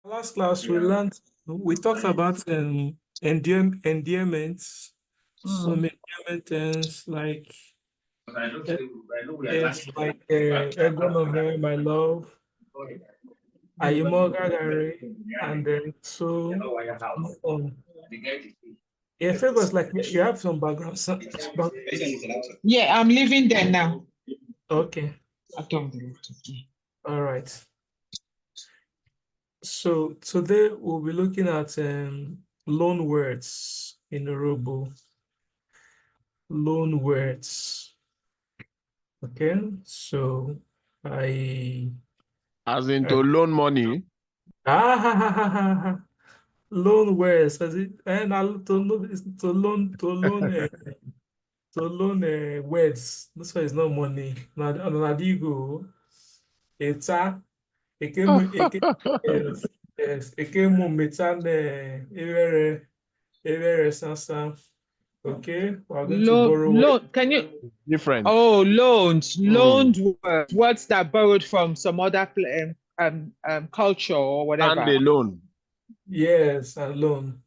Last class we talked about endearments, Mm. some endearment terms like yes, like Egonove, my love, Ayimogagari, and then on. Yeah, favors like you have some background. Yeah, I'm living there now. Okay, Okay. all right. So today we'll be looking at loan words in Urhobo. Loan words. Okay, so I As in uh, to loan money. loan words as it and to loan words. This one is not money. Na digo. It's a yes yes ekemu metan evere sansan. Okay, we're going to borrow words. Can you? Different. Oh, loans, Mm. loaned words that borrowed from some other culture or And whatever. the loan. Yes, and loan.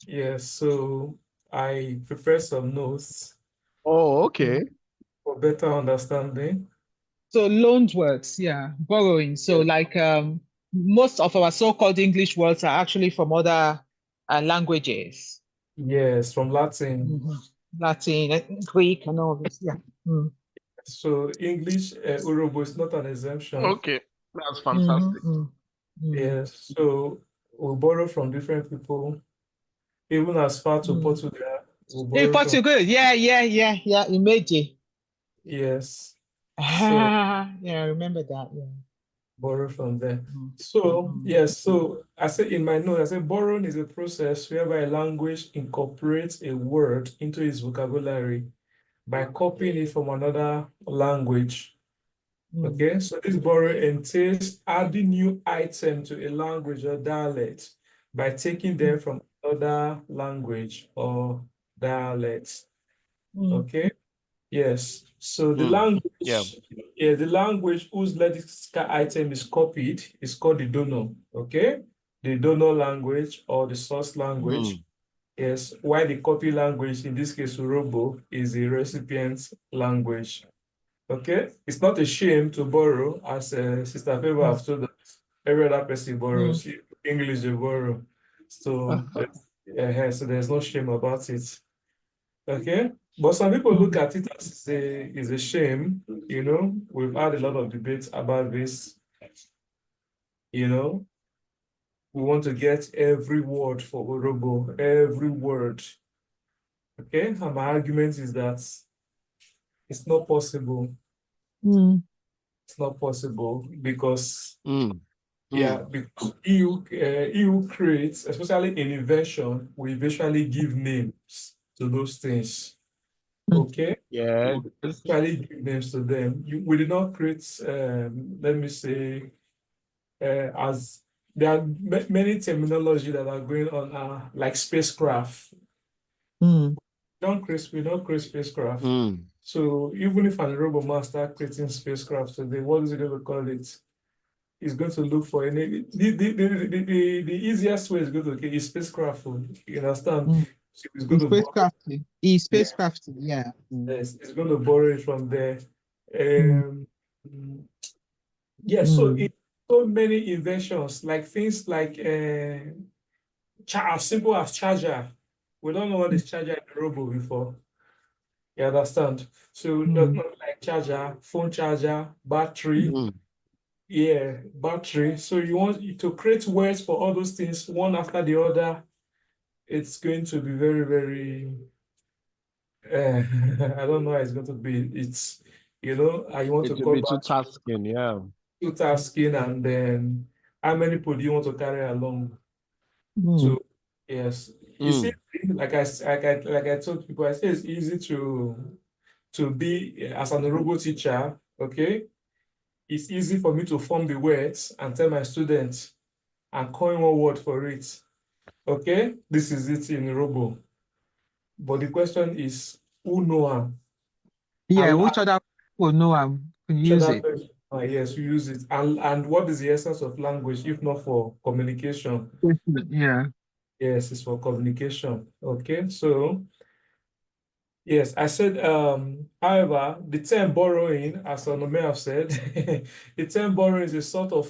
Yes, so I prepare some notes Oh, okay. for better understanding. So loaned words, yeah, borrowing. So Yeah. like most of our so-called English words are actually from other languages. Yes, from Latin. Mhm. Latin, Greek, and all this. Yeah. Mm. So English, Urhobo is not an exemption. Okay. That's Mhm, fantastic. mm, mm, Yes, so we'll borrow from different people, even as far to mm. Portugal. We'll In borrow from, Portugal, yeah. Imeji. yes. So Yeah, I remember that. Yeah. borrow from there. Mm, So mm, yes, so I say in my note, I say borrowing is a process whereby a language incorporates a word into its vocabulary by copying it from another language. mm, Okay, so this borrowing entails adding new item to a language or dialect by taking mm, them from other language or dialect. mm, Okay, yes. So the Mm. Yeah. language, yeah, the language whose lexical item is copied is called the donor. Okay, the donor language or the source language. Mm. Yes, while the copy language, in this case, Urhobo, is the recipient language. Okay, it's not a shame to borrow, as Sister Favor mm, have told us. Every other person mm. borrows. English they borrow, so so there's no shame about it. Okay, but some people look Mm. at it as is a shame. We've had a lot of debates about this. You know, we want to get every word for Urhobo, every word. Okay, and my argument is that it's not possible. Mm. It's not possible because Mm. yeah, Mm. because EU creates, especially in invention, we eventually give names to those things. Okay, Yeah. we eventually give names to them. We did not create, let me say, as there are many terminology that are going on, like spacecraft. Mm. We don't create spacecraft. Mm. So even if an robot man start creating spacecraft today, what is it going to call it? Is going to look for any the easiest way is going to is spacecraft. You understand? Mm. So it's going to borrow, yeah, Yeah. Mm. yes, it's going to borrow it from there. Mm. Um, yeah, so Mm. it so many inventions, like things like as simple as charger. We don't know what is charger in the robot before. You understand? So not, Mm. not like charger, phone charger, battery. Mm. Yeah, battery. So you want to create words for all those things one after the other. It's going to be very, very. I don't know how it's going to be. You want It to will call be too back tasking. Yeah. two tasking, and then how many people do you want to carry along? Mm. So yes, you see, Mm. like I told people, I say it's easy to be as an Urhobo teacher. Okay, it's easy for me to form the words and tell my students and coin one word for it. Okay, this is it in Urhobo. But the question is, who know am? I Yeah, will which ask other people know I can each use other it? person Yes, we use it. And what is the essence of language if not for communication? Yeah. Yes, it's for communication. Okay, so yes, I said, however, the term borrowing, as Onome have said, the term borrowing is a sort of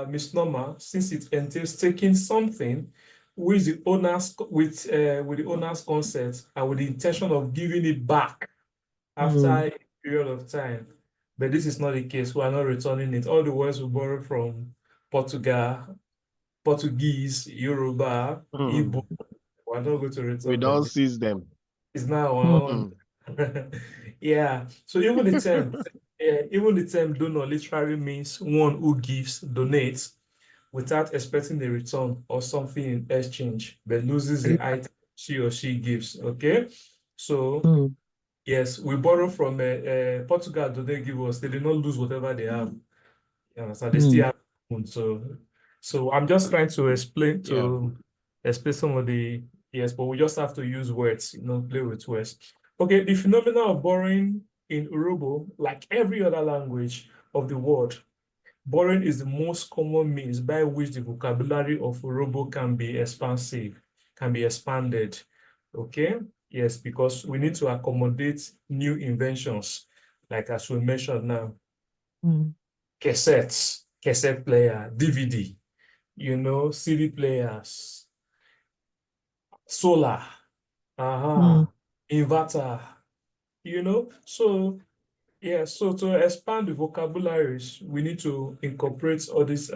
misnomer since it entails taking something with the owner's consent and with the intention of giving it back after Mm. a period of time. But this is not the case. We are not returning it. All the words we borrow from Portugal, Portuguese, Yoruba, Igbo, Mm. we are not going to We return don't them. seize them. It's now our Mm. own. Mm. Yeah. So even the term donor literally means one who gives, donates without expecting a return or something in exchange, but loses the item she or she gives. Okay. So Mm. yes, we borrow from Portugal. Do they give us? They did not lose whatever they have. So they still Mm. have one. So I'm just trying to Yeah. explain some of the yes, but we just have to use words, play with words. Okay, the phenomenon of borrowing in Urhobo, like every other language of the world, borrowing is the most common means by which the vocabulary of Urhobo can be expansive, can be expanded. Okay, yes, because we need to accommodate new inventions, like as we mentioned now Mm. cassette player, DVD, CD players, solar, Mm. inverter, So, yeah, so to expand the vocabularies, we need to incorporate all these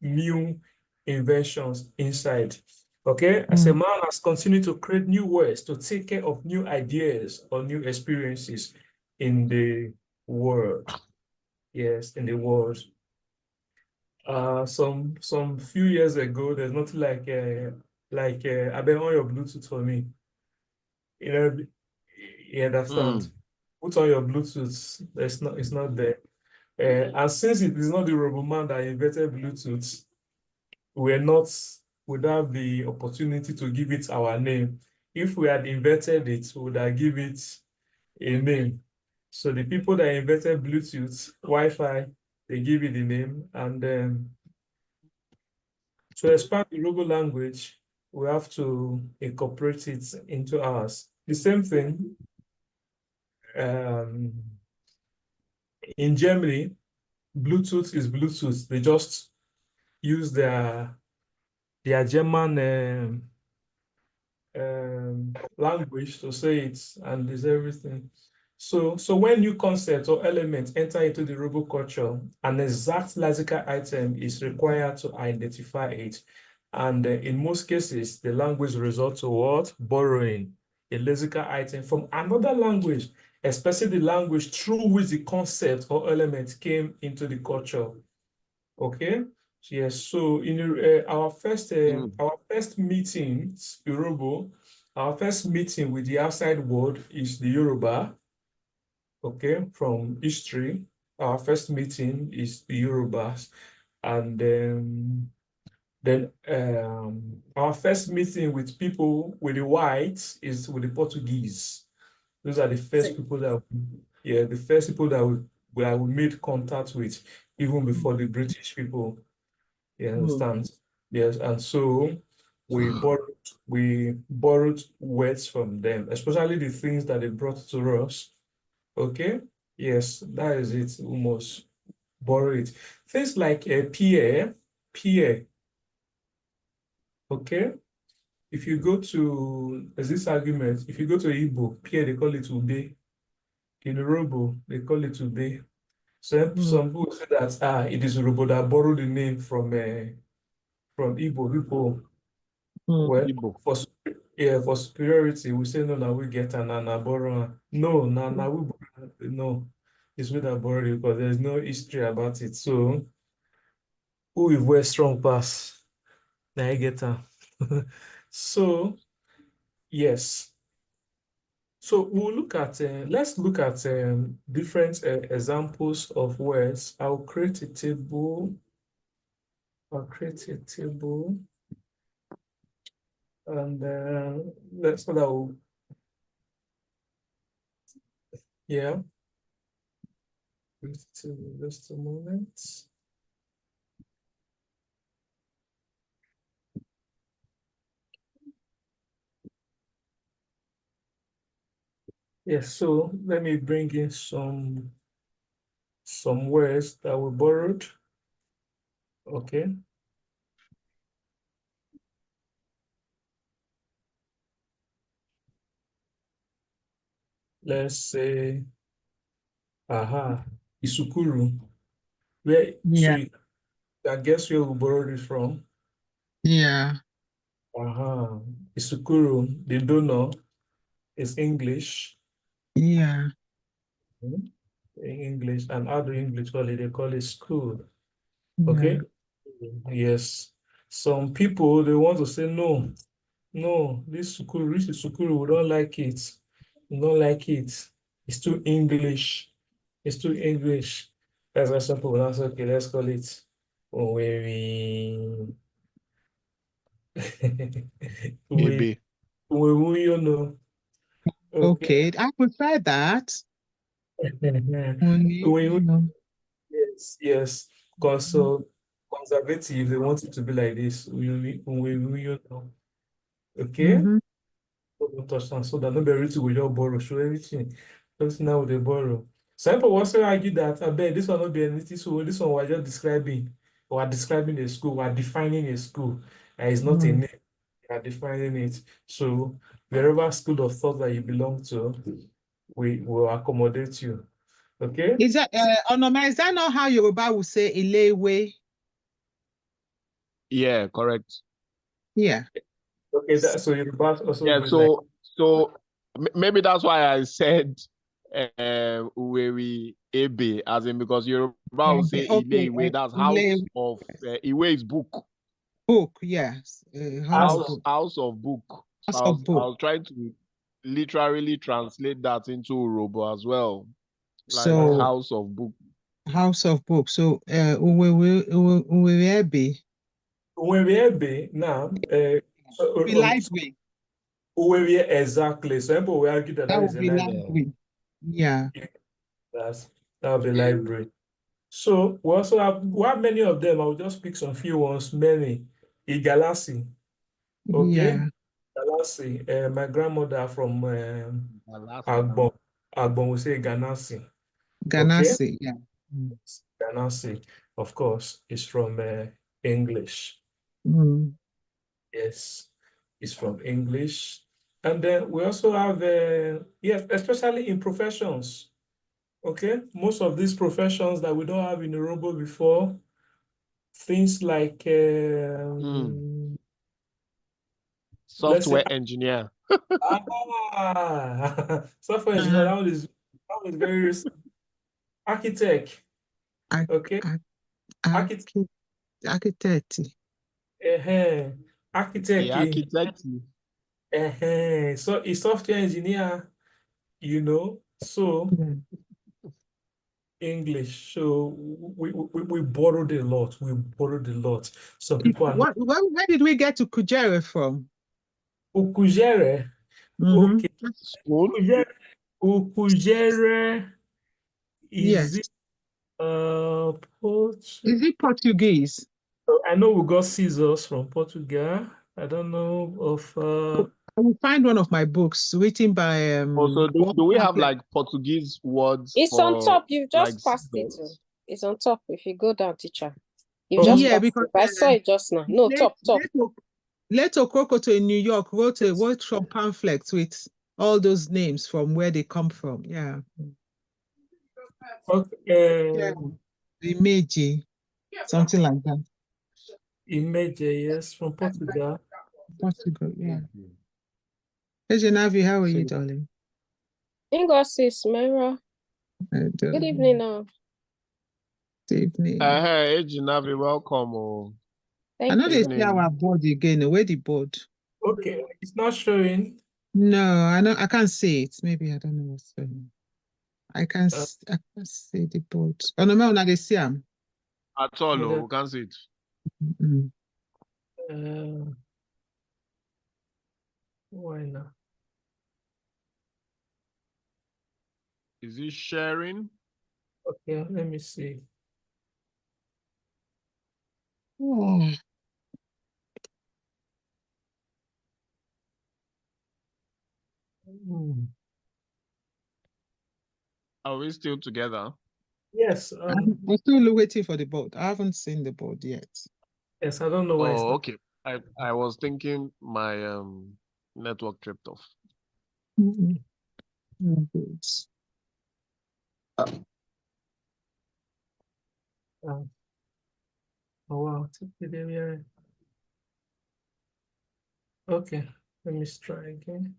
new inventions inside. Okay, as a Mm. man has continued to create new ways to take care of new ideas or new experiences in the world. Yes, in the world. Some few years ago, there's nothing like I've been on your Bluetooth for me. You know, you understand? Mm. Put on your Bluetooth. It's not there. And since it is not the Roboman that invented Bluetooth, we're not would have the opportunity to give it our name. If we had invented it, we would have give it a name. So the people that invented Bluetooth, Wi-Fi, they give it the name, and to expand the Robo language, we have to incorporate it into ours. The same thing um, in Germany, Bluetooth is Bluetooth. They just use their German language to say it, and is everything. So when new concepts or elements enter into the robo culture, an exact lexical item is required to identify it. And in most cases, the language results to what? Borrowing a lexical item from another language, especially the language through which the concept or element came into the culture. Okay. Yes. So in Mm. our first meeting, Urhobo, our first meeting with the outside world is the Yoruba. Okay, from history, our first meeting is the Yorubas, and then our first meeting with people with the whites is with the Portuguese. Those are the first people yeah, the first people that we made contact with, even before the British people. You Mm. understand? Yes, and so we borrowed words from them, especially the things that they brought to us. Okay? Yes, that is it. We must borrow it. Things like a peer. Okay? If you go to, there's this argument, if you go to Igbo, peer, they call it ube. In Urhobo, they call it ube. So Mm. some people say that it is Urhobo that borrowed the name from Igbo people. Mm. Well, Igbo. for superiority, we say no, now we get an borrow. No, now we borrow. No, it's with a borrow because there's no history about it. So who if we're strong pass? Now I get her. So yes. So we'll look at let's look at different examples of words. I'll create a table. I'll create a table, and let's so that yeah. Just a moment. Yes, so let me bring in some words that we borrowed. Okay. Let's say, Isukuru. So Yeah. you can guess where we borrowed it from. Yeah. Isukuru, the donor, is English. Yeah. In English, and how do English call it? They call it school. Yeah. Okay. Yes. Some people they want to say no, no, this is sukuru, we don't like it. We don't like it. It's too English. It's too English. That's why some people answer, okay, let's call it we we Maybe. you know. Okay. Okay. I prefer that. Only, We, you know. yes, yes. Because so conservative, they want it to be like this. We you know. Okay. Mm-hmm. Don't touch them so that not everything will just borrow. Show everything now they borrow. Some people also argue that I bet this one not be anything. So this one we're just describing, or describing a school, we're defining a school. And it's not a Mm. name, we are defining it. So wherever school of thought that you belong to, we will accommodate you. Okay? Is that Onoma, is that not how Yoruba would say Ilewe? Yeah, correct. Yeah. Okay, that so your boss also Yeah, be like maybe that's why I said Uwewi Ebe, as in because Yoruba will say Okay. Ile Iwe, that's Ile house of Iwe is book, book, yes. House house. book. house of book. So House I of was I book. was trying to literally translate that into Urhobo as well, like So house of book. house of book. So Uwewe When we be now, be library. exactly. Some people will argue that That that is would a be library. Yeah. library. Yeah. That's that would be library. So we have many of them. I will just pick some few ones. Many. Igalasi. Okay. Yeah. Ganassi. My grandmother from Alaska. Agbon. Agbon will say Ganassi. Okay. Ganassi. Yeah. Mm. Ganassi, of course, is from English. Mm. Yes, it's from English. And then we also have, yes, especially in professions. Okay. Most of these professions that we don't have in Urhobo before, things like, let's say, Software engineer. software engineer, Uh, that one is very recent. Architect, arch- okay, arch- architect, archi- architect. uh A architect, architect. so a software engineer, so Yeah. English. So we borrowed a lot. We borrowed a lot. Some people are not. Where did we get to Kujere from? Ukujere, Mm-hmm. okay, Spoon. Ukujere is Yes. it Portugal? Is it Portuguese? I know we got scissors from Portugal. I don't know of I will find one of my books written by Also, do, one do we have pamphlet. like Portuguese words It's on for top. You've like just passed it. It's on top. If you go down, teacher. You've oh, just Yeah, passed because it. I saw it just now. No, top, top. Leto Krokoto in New York wrote some pamphlets with all those names from where they come from. Yeah. okay, Yeah. Imeji, something like that. image, yes, from Portugal. Portugal, yeah. Hey, Genevieve, how are you, darling? Ingosis, Mera. Good evening now. Good evening. Hey, Ejinavi, welcome. Oh. I Thank know you, they sir. see our board again. Where the board? Okay, it's not showing. No, I can't see it. Maybe I don't know what's going on. I can see the board. Oh no, no, they see them. At all, Maybe, we can't see it. Mm. uh, why not? Is it sharing? Okay, let me see. Oh, Are we still together? Yes, I'm still waiting for the board. I haven't seen the board yet. yes, I don't know why it's Oh, not. okay. I was thinking my network tripped off. Mm. Oh, good. Oh wow, okay, let me try again.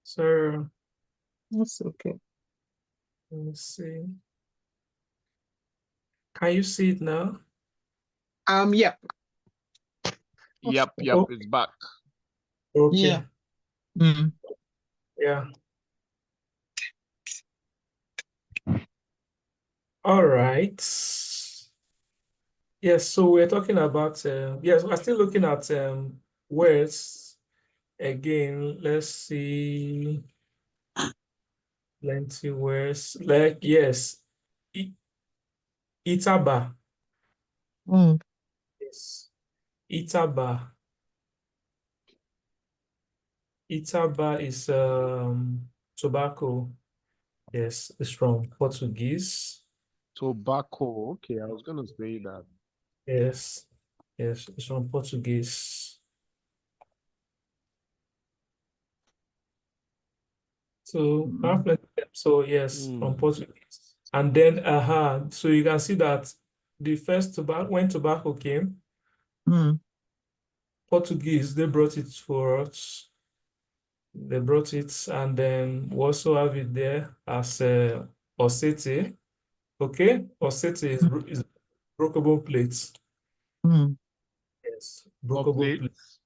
So That's okay. let me see. Can you see it now? Yep. Yep, Oh, it's back. okay. Yeah. Mm. Yeah. All right. Yes, so we're talking about yes, we're still looking at words again. Let's see, plenty words like yes, itaba. Mm. Yes, itaba. Itaba is tobacco. Yes, it's from Portuguese. Tobacco. Okay, I was gonna say that. Yes, yes, it's from Portuguese. So Mm. so yes, from Portuguese. And then so you can see that the first tobacco when tobacco came, Mm. Portuguese, they brought it for us. They brought it, and then we also have it there as osete. Okay, osete is brokeable plates. Mm. Yes, For brokeable plate. plates,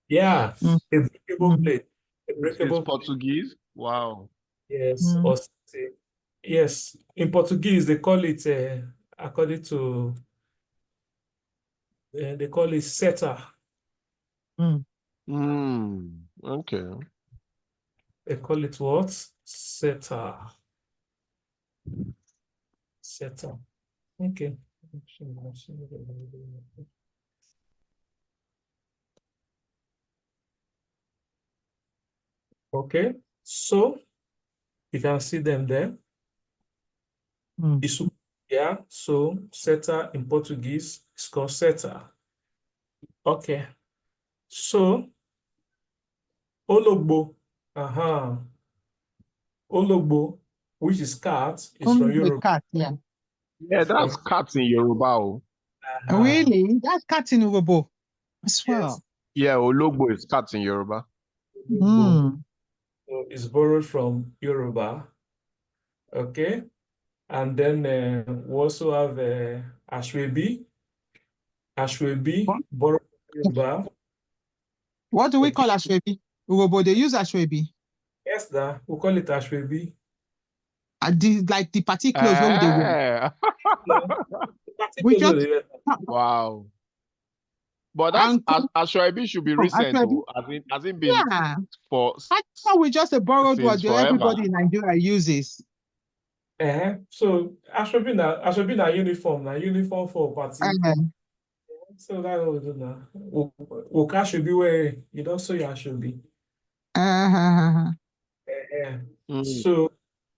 Yeah, Mm. a breakable Mm. plate. A it's breakable plate. Portuguese. Wow. Yes, Mm. osete. Yes, in Portuguese they call it according to they call it setter. Mm. Okay. They call it what? Setter. Setter. Okay. Okay. So you can see them there. Mm. Yeah. So setter in Portuguese is called setter. Okay. So ologbo. Ologbo, which is cat, is from Only the Europe. cat, yeah. Yeah, that's From cats in Yoruba. Oh. Really? That's cat in Urhobo as yes, well. Yeah, Ologbo is cats in Yoruba. Ologbo. Mm. So it's borrowed from Yoruba. Okay. And then we also have Ashwebi. Ashwebi, What borrowed from Yoruba. what do we Okay. call Ashwebi? Urhobo, they use Ashwebi. Yes, that we call it Ashwebi. Like the party clothes, what would they wear? Eh. No, the We particulars just of the Wow. But that's and come Ashwabi should be from recent, Ashwebi. oh, as in been Yeah. for I thought we just a borrowed word since that forever. everybody in Nigeria uses. So Ashwebi na uniform for party. Uh, So that's what we do now. We should be where you don't say you should be. uh, Yeah. Mm. So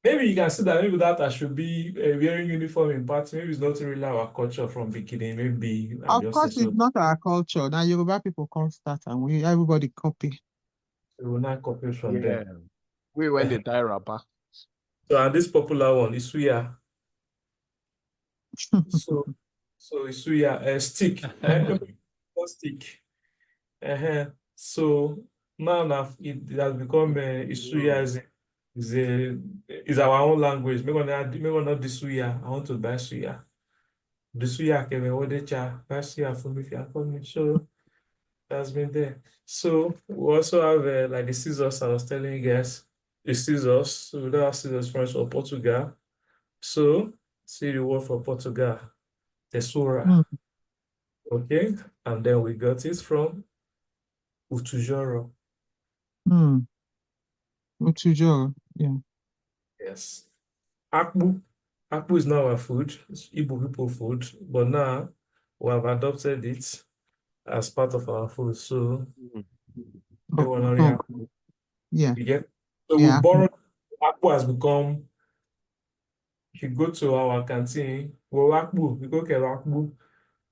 maybe you can see that maybe that I should be wearing uniform in party. Maybe it's not really our culture from beginning. Maybe I'm of just saying course, it's so. not our culture. Now Yoruba people come start and we everybody copy. We will not copy from Yeah. them. We when they tie wrapper. So and this popular one is suya. So it's suya stick. Not stick. So now it has become Isuya is our own language. Maybe not the Suya. I want to buy Suya. The Suya can be ordered buy Suya for me if you are coming. So that's been there. So we also have like the scissors I was telling you guys. The scissors. So we don't have scissors friends for Portugal. So see the word for Portugal. Tesoura. Mm, Okay. And then we got it from Utujoro. mm, Utujo. Yeah. Yes. Akpu. Akpu is now our food. It's Igbo people food. But now we have adopted it as part of our food. So they Oh, will not oh, react. yeah. You get? So Yeah. we've borrowed. Akpu has become, if you go to our canteen, well, Akpu, we go get Akpu.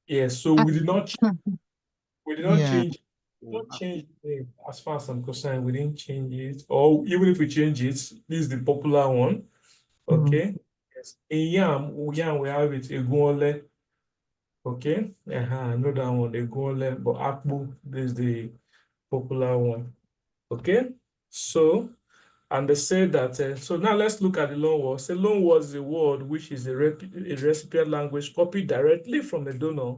Yes. So we did not Yeah. change. Not change the name as far as I'm concerned. We didn't change it, or even if we change it, this is the popular one. Mm. Okay. Yes. In yam we have it egunole. Okay. I know that one egunole, but akpu this is the popular one. Okay. So and they say that so now let's look at the loan word. Say loan word is a word which is a recipient language copied directly from a donor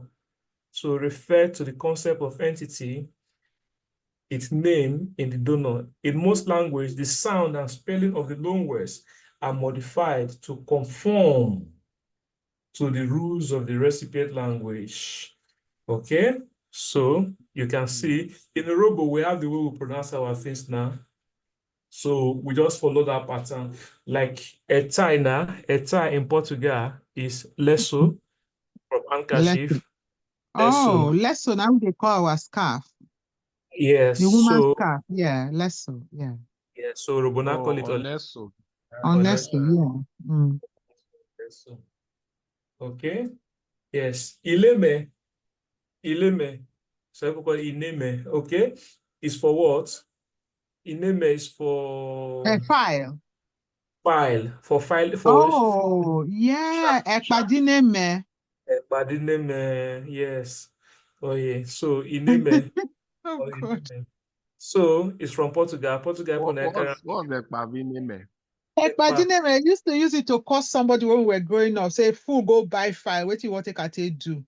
to refer to the concept of entity its name in the donor. In most languages, the sound and spelling of the loanwords are modified to conform to the rules of the recipient language. Okay, so you can see in Urhobo, we have the way we pronounce our things now. So we just follow that pattern. Like eta in Portugal is lesso from Lesson. handkerchief. Oh, Lesso. lesson. Now they call our scarf. Yes. The woman's So scarf. Yeah. Lesson. Yeah. yeah. So Robona call Oh, it unless so. Unless, lesso. yeah. Mm. Lesso. Okay. Yes. Ileme. So people call it ineme. Okay. Is for what? Ineme is A for file. file. For file for Oh, yeah. Ekpadineme. Badineme. Yes. Oh yeah. So ineme Oh, or God. ineme. So it's from Portugal. Portugal upon What's the Pavini? Ekpadineme, I used to use it to call somebody when we were growing up. Say, fool, go buy file. What you want to take do?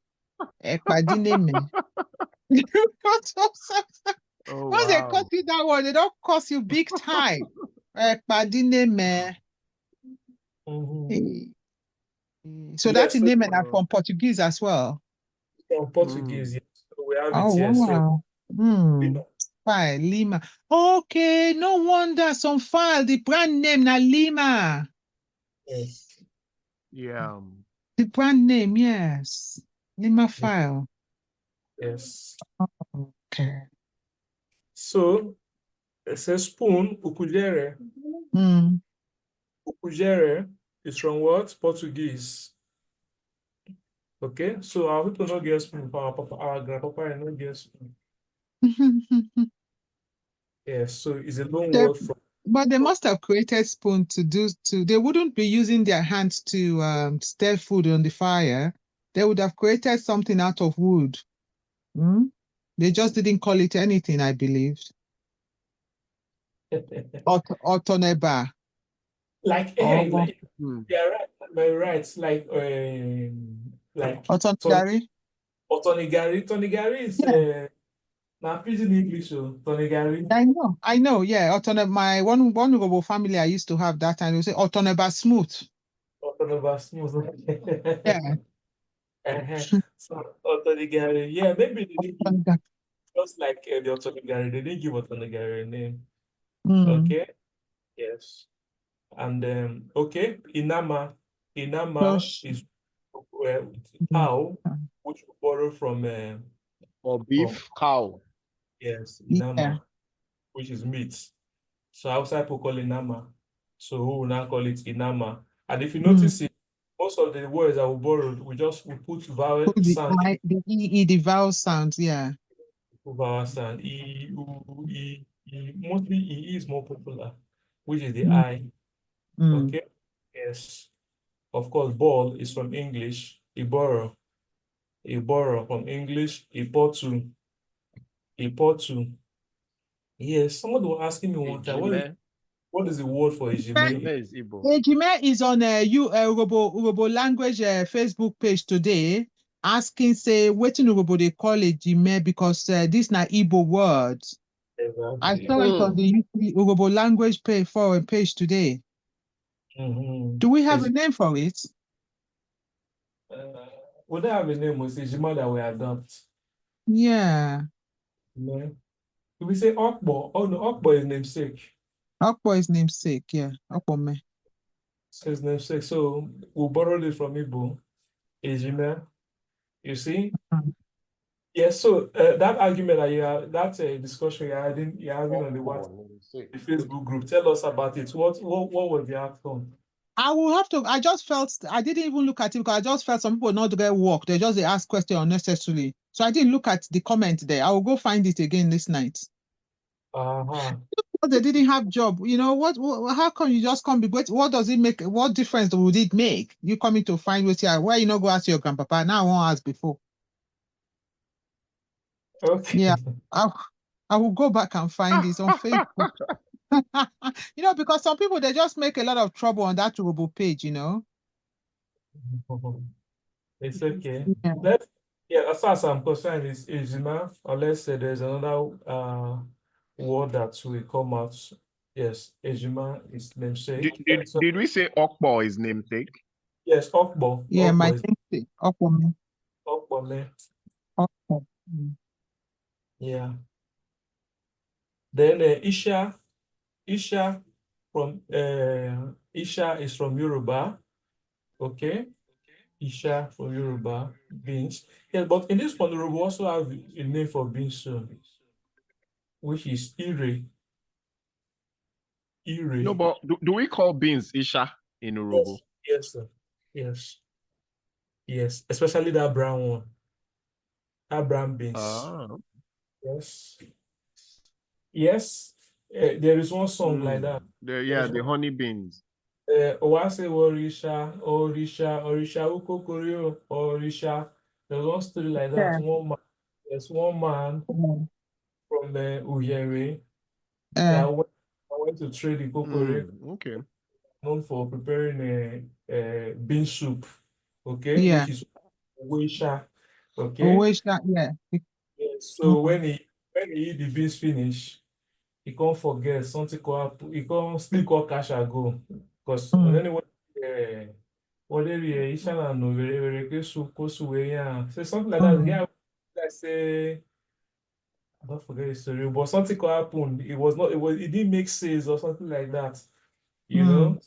Ekpadineme. Oh, Once they cut wow. you that one, they don't cost you big time. Ekpadineme. Mhm. So that's Yes. the So name and from Portuguese as well. from Portuguese. Yes. So we have it Oh, here. So wow. File, Lima. Okay, no wonder some file, the brand name na Lima. yes. Yeah. The brand name, yes. Lima file. Yes. Okay. So it says spoon, ukujere. Mm. Ukujere is from what? Portuguese. Okay, so our people not get spoon for our papa, our grandpapa and not get spoon. Yes, so it's a long They- word from but they must have created spoon they wouldn't be using their hands to stir food on the fire. They would have created something out of wood. Mm? They just didn't call it anything, I believe. Otoneba. like hey, Or like yeah, right. My rights like Otonegari. Otonigari. Tonigari is Yeah, now pidgin English, so Tonigari. I know. I know. Yeah, my one Urhobo family I used to have that time. They would say Otoneba smooth. Otonibus. Yeah. So Otonigari. Yeah, maybe they didn't give Otonega. just like the Otonigari, they didn't give Otonigari a name. Mm. Okay, yes. And okay, Inama. Inama Gosh. is Mm. cow, which we borrow Or from beef cow. yes, Yeah. Inama, which is meat. So outside people call it Inama. So who will now call it Inama? And if you Mm. notice it, most of the words that we borrowed, we put vowel Put the sound, the vowel sounds. Yeah. vowel sound. E, U, E, E. Mostly E is more popular, which is the Mm. I. Mm. Okay. Yes. Of course, ball is from English. Iboro from English. Ipotu. Yes, somebody was asking me one time, Ejime. what is the word for Ejime? Ejime is Igbo. Ejime is on Urhobo language Facebook page today, asking say wetin Urhobo they call Ejime because this na Igbo word. I saw it on the Urhobo language page today. Mm-hmm. Do we have a name for it? We don't have a name, it's Ejima that we adopt. Yeah. No. If we say Okbo, oh no, Okbo is namesake. Okpo is namesake, yeah. Okpome. So his namesake. So we borrowed it from Igbo. Ejime. You see? Mm. Yes, so that argument that that discussion you're having on the the Facebook group, tell us about it. What was the outcome? I will have to, I just felt, I didn't even look at it because I just felt some people not get work. They ask questions unnecessarily. So I didn't look at the comment there. I will go find it again this night. Uh-huh. But they didn't have job. You know, how come you just come? What does it make? What difference would it make? You coming to find with here? Why you not go ask your grandpapa? Now I won't ask before. Okay. Yeah, I will go back and find this on Facebook. You know, because some people, they just make a lot of trouble on that Urhobo page, you know. It's okay. Yeah. As far as I'm concerned, it's Ejima, unless there's another word that will come out. Yes, Ejima is namesake. So, Did we say Okpo is namesake? yes, Okbo. Yeah, my Okbo is thing, Okpome. Okbo, man. Okpo. Mm. Yeah. Then Isha Isha is from Yoruba. Okay. Isha from Yoruba, beans. Yeah, but in this one, Yoruba also have a name for beans too, which is Ire. No, Ire. but do we call beans Isha in Urhobo? Yes. Yes, sir. Yes. Yes. Especially that brown one. That brown beans. Ah. Yes. Yes. There is one song like that. The honey beans. Owase Orisha, Orisha, Orisha, Ukokorio, Orisha. There's one story like that. Yeah. There's one man Mm. from Ujere Uh, that went to trade in Kokore, Okay. known for preparing a bean soup, okay, yeah. which is Oisha, okay. Always that, yeah. Yes. So Mm. when he eat the beans finish, he can't forget something called happen. He can't sleep called cash and go. Because Mm. anyway, what they be Isha and no very kosu yeah. Say something like that. Mm. Yeah, like say I don't forget the story, but something could happen. It was not, it didn't make sense or something like that. You Mm. know,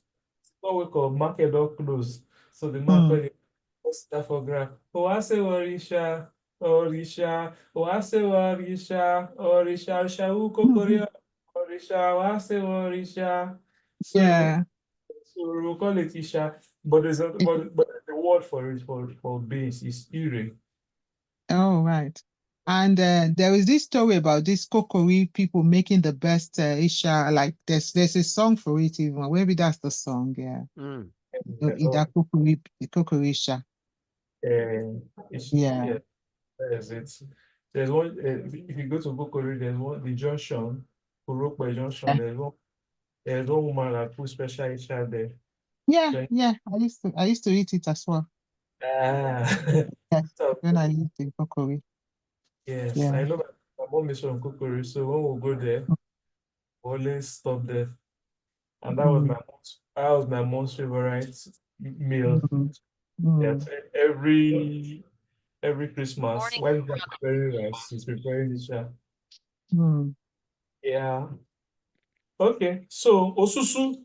so we call market door close. So the man Mm. called it post that for graph. Oh, I say Orisha, Orisha, oh, I say Orisha, Orisha, Orisha, Mm. Korea, Orisha, oh, I say Orisha. So, Yeah. so we'll call it Isha, but but the word for it for beans is Ire. Oh, right. And there is this story about these Kokori people making the best Isha. Like there's a song for it even. Maybe that's the song. Yeah. Oh, Ida Kokori Isha. yeah. Yeah. Yes, there's one. If you go to Bukuri, there's one. The junction, Kurokwe Junction. Yeah. There's one woman that put special HR there. Yeah. Then, Yeah. I used to eat it as well. ah, Yes. so When I lived in Kokori. yes, Yeah. I know my mom is from Kukuri, so when we go there, we always stop there, and Mm. that was my mom's favorite meal. Mm. Yes, Mm. every Christmas when they're preparing rice, she's preparing the char. Mm. Yeah. Okay. So Osusu.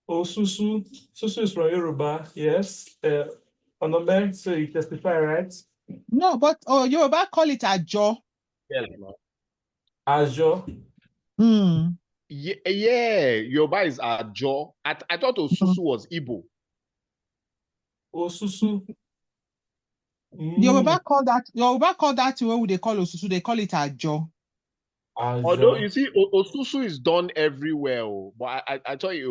Osusu. Susu is from Yoruba. Yes. Onome, so you testify, right? No, but Yoruba call it ajo. Yes. Ajo. Mm. Yeah, Yoruba is Ajo. I thought Mm. Osusu was Igbo. Osusu. Yoruba call that what would they call Osusu? They call it ajo. Although Ajo. you see, Osusu is done everywhere, but I thought it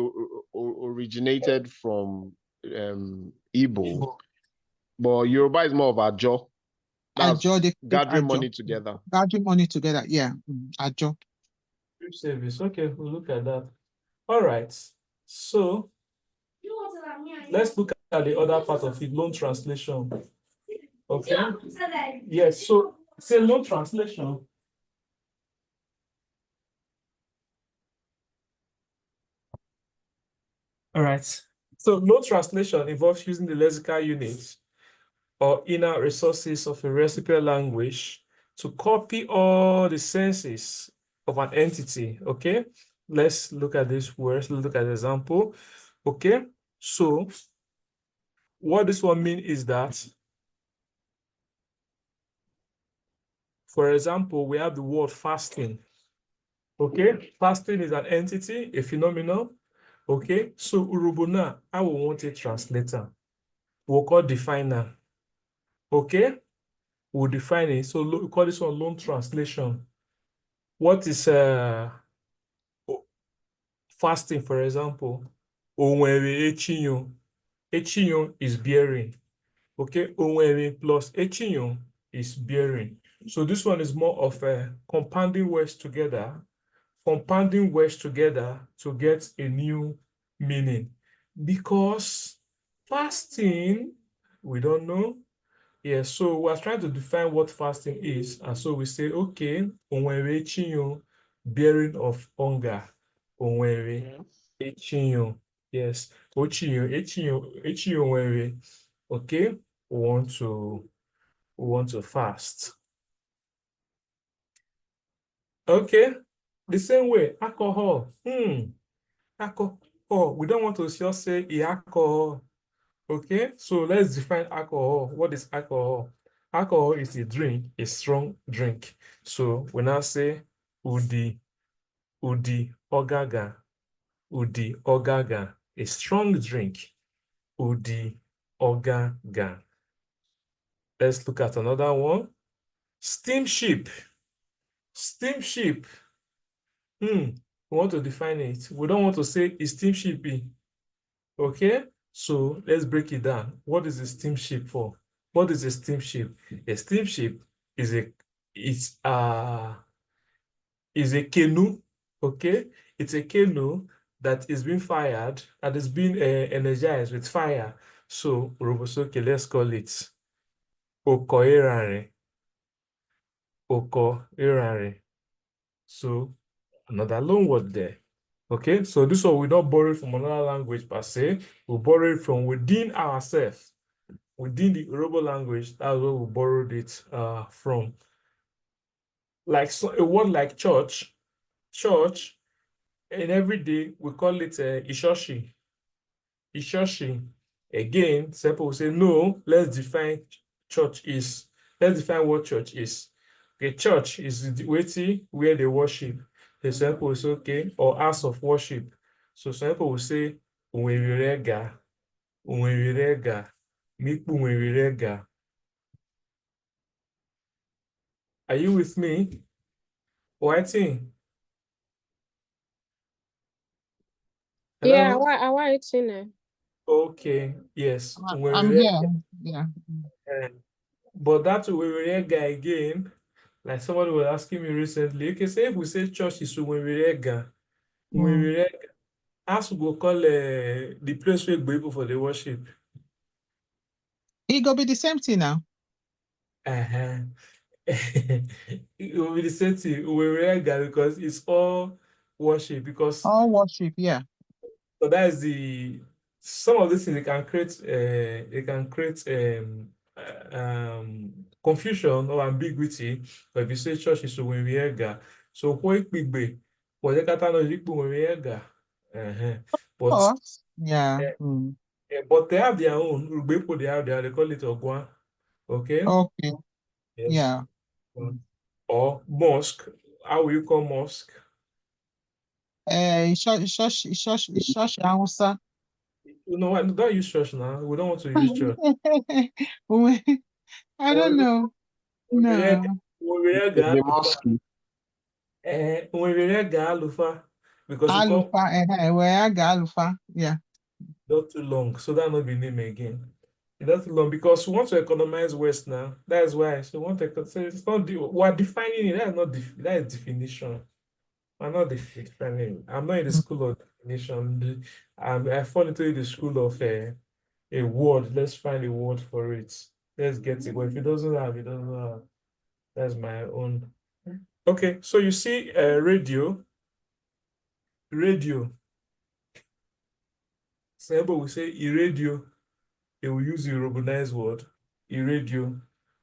originated from Igbo. Igbo. But Yoruba is more of Ajo. That's Ajo, they call it gathering ajo. money together. Gathering money together. Yeah. Ajo. Trip service. Okay, we'll look at that. All right. So let's look at the other part of it, loan translation. Okay. Yes. So say loan translation. All right. So loan translation involves using the lexical units or inner resources of a recipient language to copy all the senses of an entity. Okay, let's look at this words. Let's look at the example. Okay, so what this one means is that, for example, we have the word fasting. Okay, fasting is an entity, a phenomenon. Okay, so Urubuna, I will want a translator. We'll call definer. Okay, we'll define it. So we call this one loan translation. What is fasting, for example? Onwere echinyo. Echinyo is bearing. Okay, onwere plus echinyo is bearing. So this one is more of a compounding words together to get a new meaning. Because fasting, we don't know. Yeah, so we're trying to define what fasting is. And so we say, okay, onwere chinyo, bearing of hunger. Onwere chinyo. Yes. Ochinyo onwere. Okay, we want to fast. Okay, the same way, alcohol. Alcohol. We don't want to just say alcohol. Okay, so let's define alcohol. What is alcohol? Alcohol is a drink, a strong drink. So we now say udi ogaga, a strong drink, udi ogaga. Let's look at another one. Steamship. Steamship. We want to define it. We don't want to say is steamship. Okay, so let's break it down. What is a steamship for? What is a steamship? A steamship is a canoe. Okay, it's a canoe that is being fired, that is being energized with fire. So Robosoke, let's call it Okoerare. Okoerare. So another loan word there. Okay, so this one we not borrow from another language per se. We borrow it from within ourselves, within the Urhobo language. That's where we borrowed it from. Like a word like church, and every day we call it Ishoshi. Ishoshi. Again, some people will say, no, let's define church is. Let's define what church is. Okay, church is the way where they worship. The some people will say, okay, or house of worship. So some people will say, Unwerega, Unwerega, Mikpu Unwerega. Are you with me? Whiting? Yeah, Hello? I want it in there. Okay, yes. I'm here. Yeah. But that Unwerega again, like somebody was asking me recently, okay, say if we say church is Unwerega, as we go call the place where people for the worship. It go be the same thing now. It will be the same thing. Unwerega, because it's all worship. Because All worship, yeah. so that is some of these things they can create confusion or ambiguity. But if you say church is Unwerega, so what big be? What the kata no jikbu Unwerega? Of But course. Yeah. but they have their own. Ugbepo they call it Ogwa. Okay. Okay. Yes. Yeah. Or mosque. How will you call mosque? Church Hausa. You know what? Don't use church now. We don't want to use church. I don't know. No. The mosque. Because we call Alufa, where I got Alufa. Yeah. not too long, so that not be name again. Not too long because we want to economize West now. That's why. So we want to say it's not we're defining it. That's not that is definition. I'm not defining. I'm not in the school of definition. I fall into the school of a word. Let's find a word for it. Let's get it. But if it doesn't have, it doesn't have. That's my own. Okay, so you see radio. Some people will say radio. They will use the urbanized word. Radio.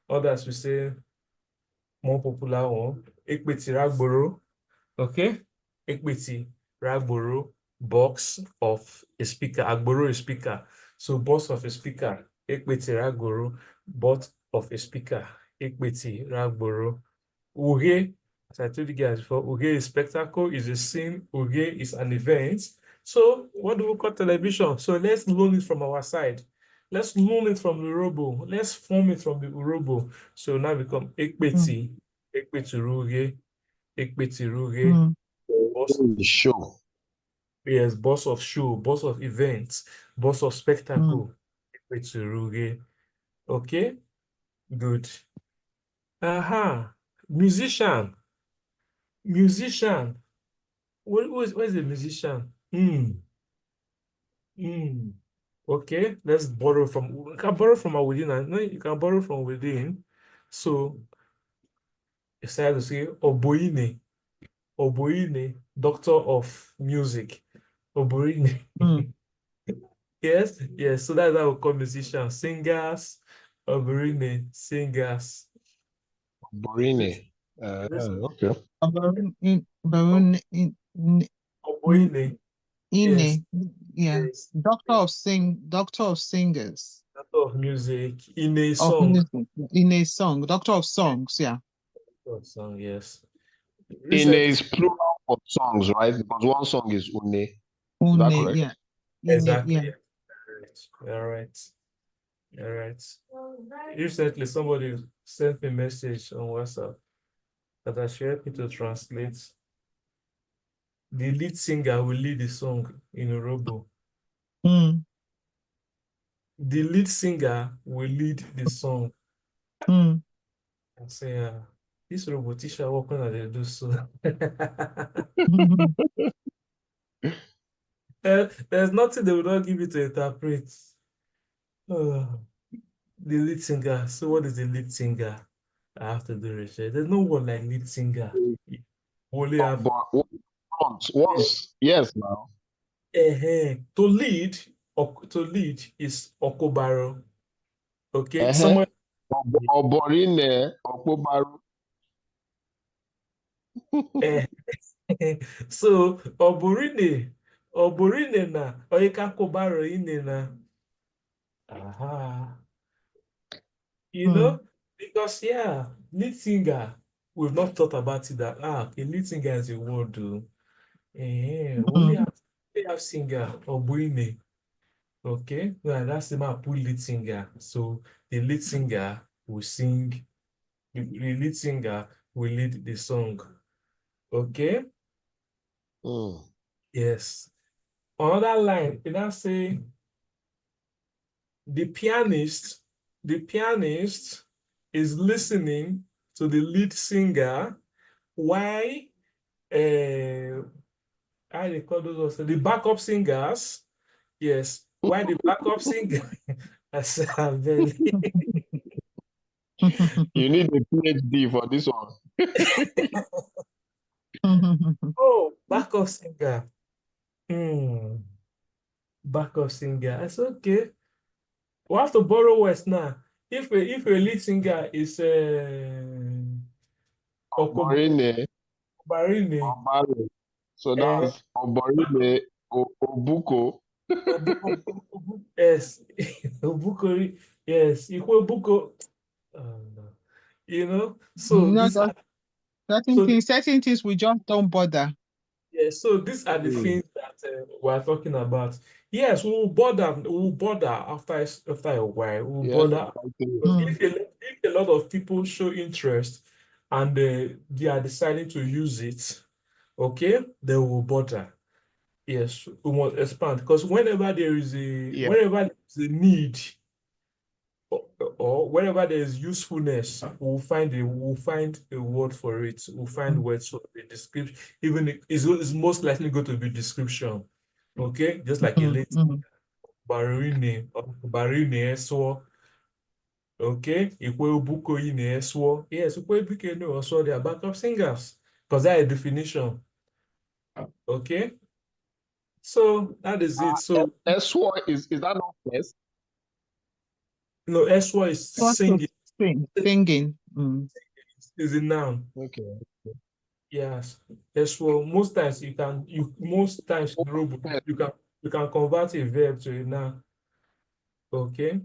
Others will say more popular one. Ekpetiragboro. Okay? Ekpeti, ragboro, box of a speaker. Agboro is speaker. So box of a speaker. Ekpeti, ragboro, box of a speaker. Ekpeti, ragboro. Uge, as I told you guys before, Uge is spectacle, is a scene. Uge is an event. So what do we call television? So let's learn it from our side. Let's learn it from the Urhobo. Let's form it from the Urhobo. So now become Ekpeti, Ekpeti Ruge, Ekpeti Ruge, Mm. boss of, Show. yes, boss of show, boss of events, boss of Mm. spectacle, Ekpeti Ruge. Okay, good. Aha, musician, musician. Where's the musician? Okay, let's borrow from, we can borrow from our within. No, you can borrow from within. So, it's to say, Oboine, Oboine, doctor of music. Oboine. Mm. Yes, yes. So that's how we call musicians, singers, Oboine, singers. This, Borini. this Okay. Barun Oboine, yes, Ine, yeah. yes, yes. Doctor of singers Doctor of music in a of song. music in a song, doctor of songs, yeah. Doctor of song, yes. In Recently, is plural of songs, right? Because one song is une. Is that Une, correct? yeah. Ine, exactly. yeah. All right. All right. Recently, somebody sent me a message on WhatsApp that I should help me to translate. The lead singer will lead the song in Urhobo. Mm. The lead singer will lead the song. Mm. I say, this robot teacher working at the do so. There's nothing they will not give you to interpret. Uh, the lead singer. So what is the lead singer? I have to do research. There's no one like lead singer. You only Oh, have but once, yes, now. to lead is Okobaro. Okay, Uh-huh. someone. Oborine, Okpobaru. eh, so Oborine na Oyeka Kobaro ine na. Aha. You Mm. know, because yeah, lead singer, we've not thought about it that a lead singer is a word. Mm. We have singer Oborine. Okay, well, that's the map lead singer. So the lead singer will sing, the lead singer will lead the song. Okay, Mm. yes. Another line, you now say the pianist, the pianist is listening to the lead singer while how they call those also the backup singers. Yes, while the backup singer I said, very You need a PhD for this one. oh, backup singer. Hmm. Backup singer. I said, okay. We have to borrow words now. If a lead singer is Oborine, Okobarini, Obaru. So uh, that's Oborine, Obuko. yes, Obukori, yes, Ikwebuko, no. So No, these are just so certain things we just don't bother. yeah, so these are the Mm. things that we're talking about. Yes, we will bother. We will bother after a while. We will Yes, bother because Mm. if a lot of people show interest and they are deciding to use it, okay, they will bother. Yes, we must expand because yeah. whenever there is a need or wherever there is usefulness, we'll find a word for it. We'll find words for the description. Even it's most likely going to be description. Okay, just like a Mm. late Mm. barine eswo. Okay, ikwe ubuko ine eswo. Yes, ikwe buke no also they are backup singers because that is definition. Okay, so that is it. So Eswo is that not first? eswo is What to singing sing? Singing. Mm. is a noun. Okay. Yes. Yes, well, most times most times in Urhobo, you can convert a verb to a noun. Okay.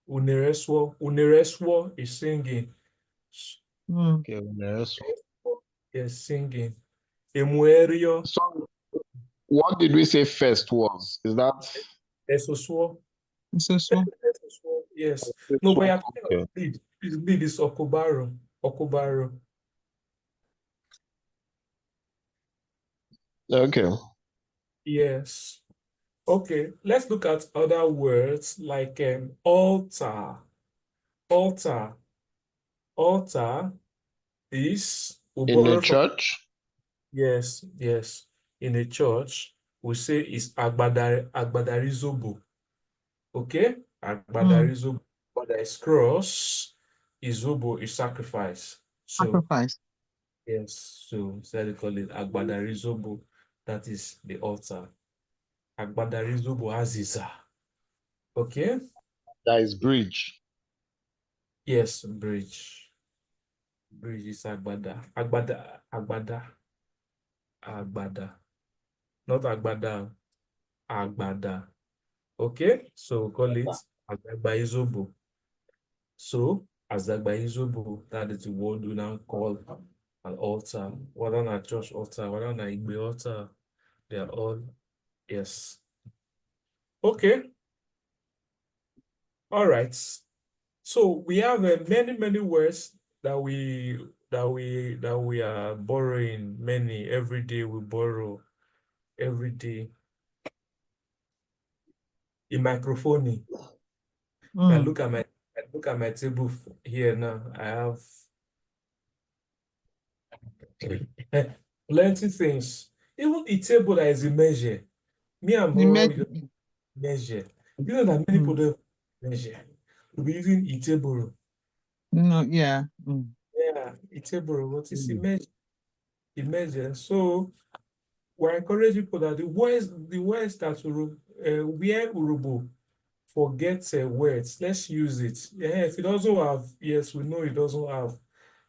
Unereswo is singing. Okay, yes. Yes, singing. Emuerio, So what did we say first was? Is that esoswo. So. Esoswo, yes. No, but you're talking of okay? lead. Lead is okobaro. Okobaro. Okay. Yes. Okay, let's look at other words like altar. Altar. Altar is we In a borrow from, church? yes, yes. In a church, we say is agbadarizobo. Okay? Mm. Agbadarizobo. Agbada is cross, izobo is sacrifice. So Sacrifice. yes, so they call it agbadarizobo. That is the altar. Agbadarizobo aziza. Okay? That is bridge. Yes, bridge. Bridge is agbada. Agbada. Not agbada, agbada. Okay, so call it Azagba Izobo. So Azagba Izobo, that is the word we now call an altar. Whether on a church altar, whether on a Igbe altar, they are all yes. Okay, all right. So we have many words that we are borrowing. Many every day we borrow every day. In microphone, I Mm. look at my table here now. I have plenty things. Even a table that is a measure. Me and The Boro, med we don't measure. You know that many people mm. don't measure. We'll be using a table. No, yeah. Mm. Yeah, a table. What is a Mm. measure? A measure. So we encourage people that the words that where Urhobo forget words, let's use it. Yeah, if it doesn't have, yes, we know it doesn't have.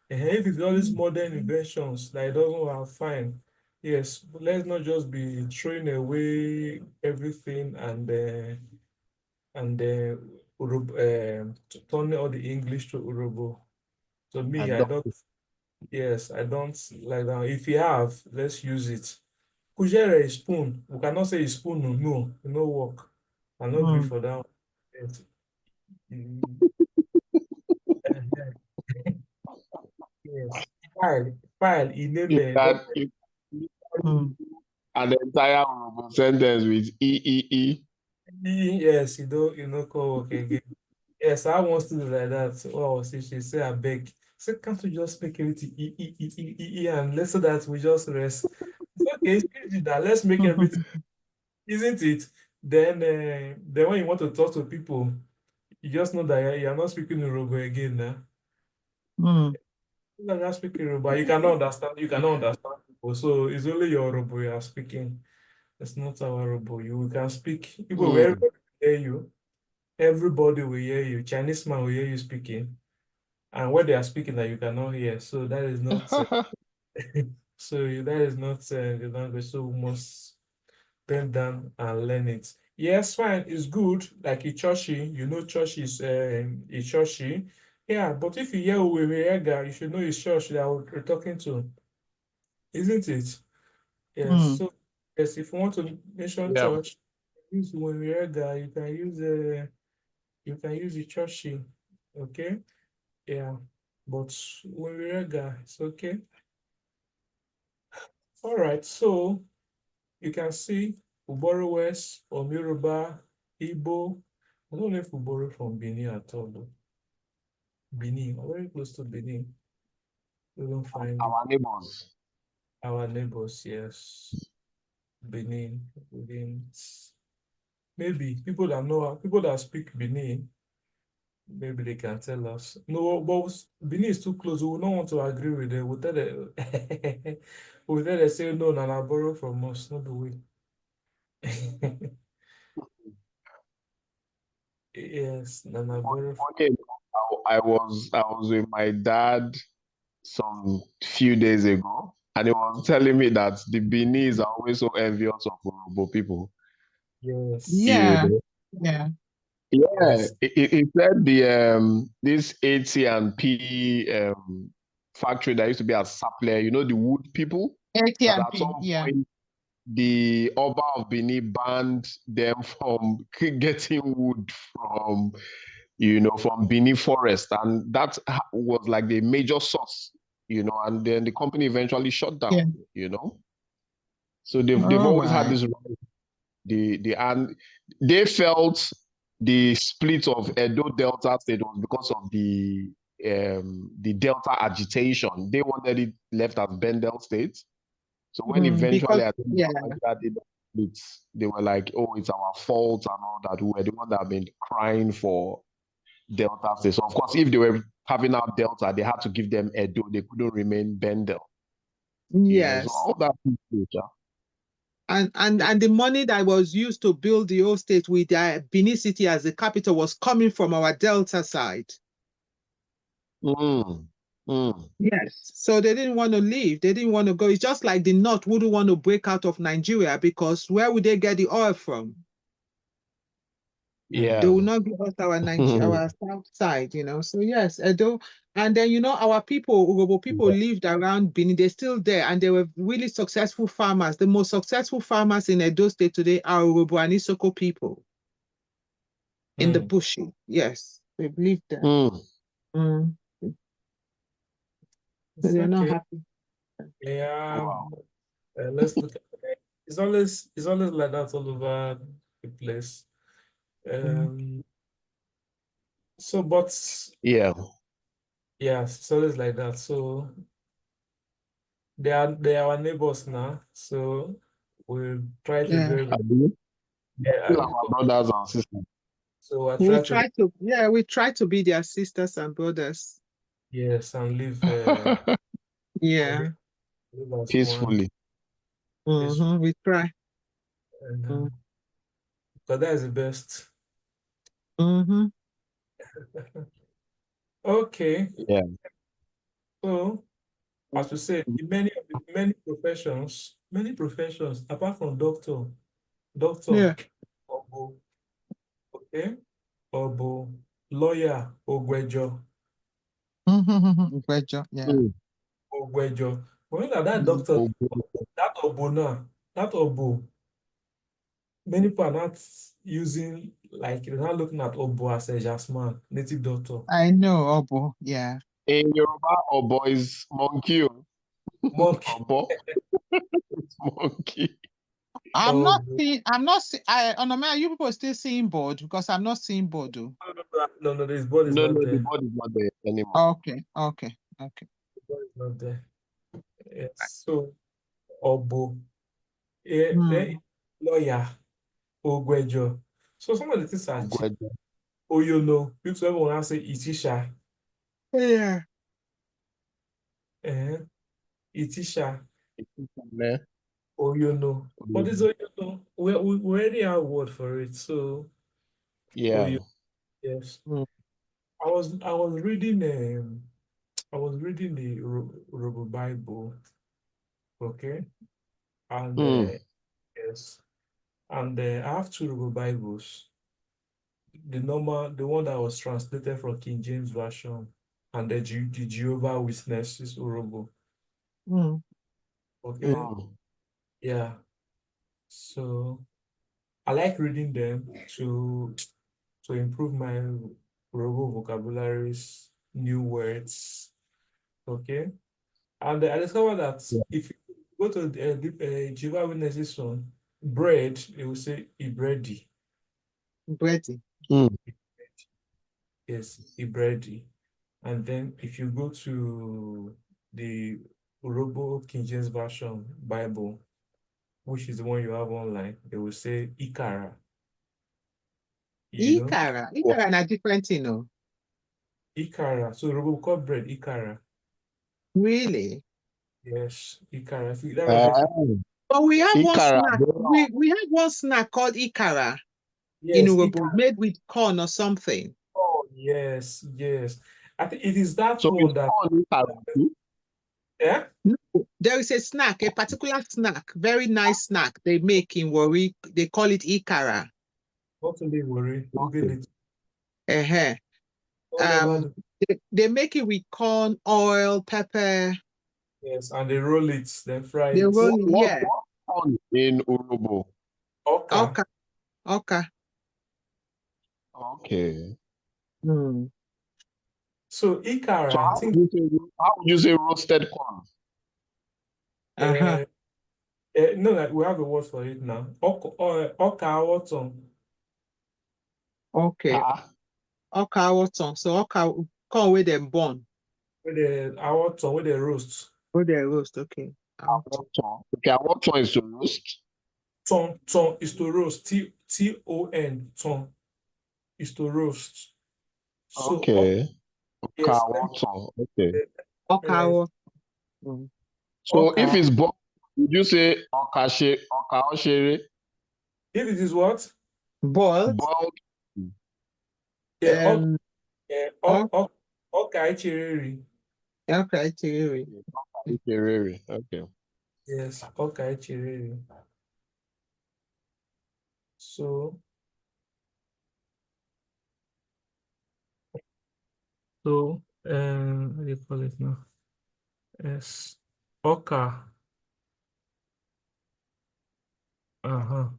If it's all these modern inventions that it doesn't have, fine. Yes, but let's not just be throwing away everything and turning all the English to Urhobo. To me, I don't. Yes, I don't like that. If you have, let's use it. Kujere is spoon. We cannot say it's spoon. No, it no work. I not agree Mm. for that one. Yes. Mm, yes. File, That you Mm. an entire sentence with E. Yes, you know, call work again. Yes, I want to do like that. Oh, she say, I beg. Say, can't we just make everything and let's so that we just rest. It's okay, it's easy that let's make everything, isn't it? Then when you want to talk to people, you just know that you're not speaking Yoruba again now. Mm. You're not speaking Yoruba. You cannot understand people. So it's only your Yoruba you are speaking. It's not our Yoruba. You can speak. People will Mm. hear you. Everybody will hear you. Chinese man will hear you speaking. And what they are speaking that you cannot hear. So that is not that is not the language. So we must bend down and learn it. Yes, fine, it's good. Like Ichoshi, you know Choshi is Ichoshi. Yeah, but if you hear Uweriega, you should know it's church that we're talking to, isn't it? Yes. Mm. So yes, if you want to mention Yeah. church, use Uweriega. You can use Ichoshi. Okay. Yeah. But Uweriega, it's okay. All right. So you can see we borrow West from Yoruba, Igbo. I don't know if we borrow from Benin at all, though. Benin, we're very close to Benin. We don't find it. Our neighbors. Our neighbors, yes. Benin, we didn't. Maybe people that speak Benin, maybe they can tell us. No, but Benin is too close. We will not want to agree with them. We'll tell them, we'll tell them, say, no, Nana, borrow from us, not the way. Yes, Nana, borrow. Okay, I was with my dad some few days ago. And he was telling me that the Benis are always so envious of Urhobo people. Yes. You Yeah, know? yeah, Yeah, Yes. he said the this AT&P factory that used to be at Sapele, you know, the wood people, that at AT&P, some yeah, point the Oba of Benin banned them from getting wood from, you know, from Benin forest, and that was like the major source, you know, and then the company eventually shut down, yeah. you know. So they've All always had right. this, and they felt the split of Edo Delta State was because of the Delta agitation. They wanted it left as Bendel State. So when Because eventually I think yeah, Babangida did it, they were like, "Oh, it's our fault and all that." We were the one that have been crying for Delta State. So of course, if they were having out Delta, they had to give them Edo. They couldn't remain Bendel. You know, so yes. all that is yeah. And the money that was used to build the old state with Benin City as the capital was coming from our Delta side. Mm, mm, Yes. So they didn't want to leave. They didn't want to go. It's just like the North wouldn't want to break out of Nigeria because where would they get the oil from? They yeah. will not give us our south side, you know. So yes, Edo. And then our people, Urhobo people lived around Benin. They're still there, and they were really successful farmers. The most successful farmers in Edo State today are Urhobo and Isoko people in the Mm. bushy. Yes, they live there. Mm, Mm. So It's they're not okay. happy. Yeah. wow. Let's look at it. It's always like that all over the place. Mm. So, but Yeah. yeah, it's always like that. So they are our neighbors now. So we'll try to do Yeah. everything. Abi, Yeah, still our brothers and sisters. so I We try to try to, yeah, we try to be their sisters and brothers. yes and live Yeah. live as one. Peacefully. Yes, We try. and Mm. because that is the best. Mm-hmm. Okay, Yeah. so as we said, in many professions apart from doctor, Yeah. obo, okay, obo, lawyer, ogwejo, Great job. Yeah. Mm. ogwejo. But when that Mm. doctor, Oh, that obo now, that obo, many people are not using like they're not looking at obo as a jasmine, native doctor. I know, Obo. Yeah. in Yoruba, Obo is monkey. Monkey, Obo is monkey. obo. I'm not see, are you people still seeing board because I'm not seeing board. Though. No, this board is No, not no, the there. body is not there anymore. Okay. Okay. Okay. The board is not there. Yes, so obo, then Mm. lawyer, ogwejo. So some of the things are Ogwedo. oyono. People everyone say itisha, Yeah. eh, itisha, Ne? oyono. What is oyono? We already have a word for it. So Yeah. oyono, yes. Mm. I was reading the Urhobo Bible, okay, and Mm. yes, and I have two Urhobo Bibles. The one that was translated from King James Version, and the Jehovah Witnesses Urhobo. Mm. Okay, Mm. yeah. So I like reading them to improve my Urhobo vocabularies, new words. Okay, and I discovered that Yeah. if you go to the Jehovah Witnesses one, bread, they will say ibredi. Ready. Mm. Yes, ibredi. And then if you go to the Urhobo King James Version Bible, which is the one you have online, they will say Ikara, you know? Ikara. Wow. Ikara na different, you know. Ikara. So Urhobo call bread Ikara. Really? Yes, Ikara. That was it. Uh, But we have one Ikara. snack. We have one snack called Ikara in Yes, Urhobo, Ikara. made with corn or something. Oh, yes, yes. I think it is that So one it's that called Ikara too? Yeah? No, there is a snack, a particular snack, very nice snack they make in Warri. They call it ikara. What do they worry? Google Okay. it. Uh-huh. All about it. They make it with corn, oil, pepper. Yes, and they roll it, then fry They it. roll it, yeah. What on in Urhobo? Oka. Oka, oka. Okay. Mm. So So Ikara, I think how would you say roasted corn? Uh-huh. no, like we have a word for it now. Oka Awoton. Okay. Ah, Oka water. So oka corn with them born. With the Awoton, with the roast. With the roast, okay. Awoton. okay, what one is to roast? Ton is to roast. Ton. Ton is to roast. So, Okay. yes, Okay. Oka uh, water. Mm. So if Oka. it's boiled, would you say oka oshere? If it is what? Boiled. Boiled. Yeah, Um, ok- Oka Ichiriri. Oka itiwiri. Okay. Yes, Oka Ichiriri. What do you call it now? Yes, Oka. Uh-huh.